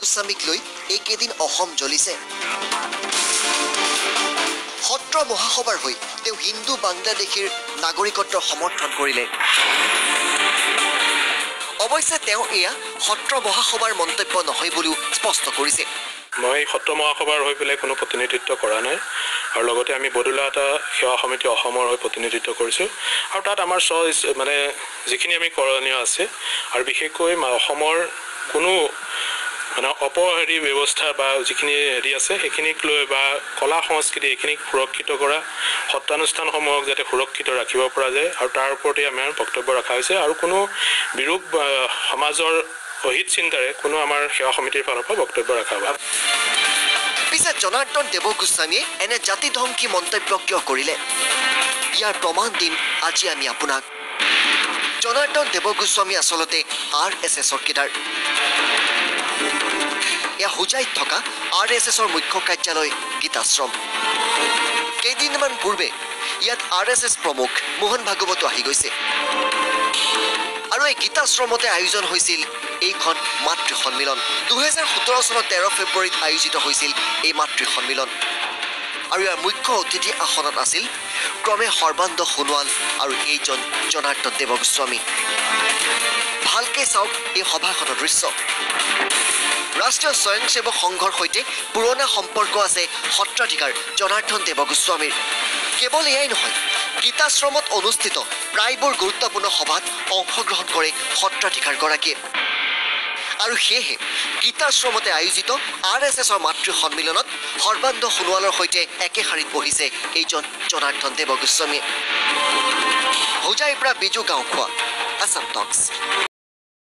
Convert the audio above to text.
দেৱগোস্বামীক লৈ এইকেইদিন অসম জ্বলিছে। সত্ৰ মহাসভাৰ হৈ তেওঁ হিন্দু বাংলাদেশীৰ নাগৰিকত্বৰ সমৰ্থন কৰিলে। অৱশ্যে তেওঁ এয়া সত্ৰ মহাসভাৰ মন্তব্য নহয় বুলিও স্পষ্ট কৰিছে। মই সত্ৰ মহাসভাৰ হৈ পেলাই কোনো প্ৰতিনিধিত্ব কৰা নাই আৰু লগতে আমি বদুলাটা সেৱা সমিতি অসমৰ হৈ প্ৰতিনিধিত্ব কৰিছোঁ আৰু তাত আমাৰ মানে যিখিনি আমি কৰণীয় আছে আৰু বিশেষকৈ অসমৰ কোনো মানে অপহেৰি ব্যৱস্থা বা যিখিনি আছে সেইখিনিক লৈ বা কলা সংস্কৃতি এইখিনিক সুৰক্ষিত কৰা সত্ৰানুষ্ঠানসমূহক যাতে সুৰক্ষিত ৰাখিব পৰা যায় আৰু তাৰ ওপৰতে আমাৰ বক্তব্য ৰখা হৈছে আৰু কোনো বিৰূপ সমাজৰ অহিত চিন্তাৰে কোনো আমাৰ সেৱা সমিতিৰ ফালৰ পৰা বক্তব্য ৰখা হ'ব। পিছে জনাৰ্দন দেৱগোস্বামীয়ে এনে জাতি ধমকি মন্তব্য কিয় কৰিলে? ইয়াৰ প্ৰমাণ দিম আজি আমি আপোনাক। জনাৰ্দন দেৱগোস্বামী আচলতে RSSৰ কেডাৰ। এয়া হোজাইত থকা RSSৰ মুখ্য কাৰ্যালয় গীতাশ্ৰম। কেইদিনমান পূৰ্বে ইয়াত RSS প্ৰমুখ মোহন ভাগৱতো আহি গৈছে আৰু এই গীতাশ্ৰমতে আয়োজন হৈছিল এইখন মাতৃ সন্মিলন। 2017 চনৰ 13 ফেব্ৰুৱাৰীত আয়োজিত হৈছিল এই মাতৃ সন্মিলন আৰু ইয়াৰ মুখ্য অতিথি আসনত আছিল ক্ৰমে সৰ্বানন্দ সোণোৱাল আৰু এইজন জনাৰ্দন দেৱগোস্বামী। ভালকে চাওক এই সভাখনৰ দৃশ্য। ৰাষ্ট্ৰীয় স্বয়ংসেৱক সংঘৰ সৈতে পুৰণা সম্পৰ্ক আছে সত্ৰাধিকাৰ জনাৰ্দন দেৱগোস্বামীৰ। কেৱল এয়াই নহয়, গীতাশ্ৰমত অনুষ্ঠিত প্ৰায়বোৰ গুৰুত্বপূৰ্ণ সভাত অংশগ্ৰহণ কৰে সত্ৰাধিকাৰগৰাকীয়ে আৰু সেয়েহে গীতাশ্ৰমতে আয়োজিত RSSৰ মাতৃ সন্মিলনত সৰ্বানন্দ সোণোৱালৰ সৈতে একে শাৰীত বহিছে এইজন জনাৰ্দন দেৱগোস্বামীয়ে। হোজাইৰ পৰা বিজু গাঁওখোৱা, আছাম টক্স।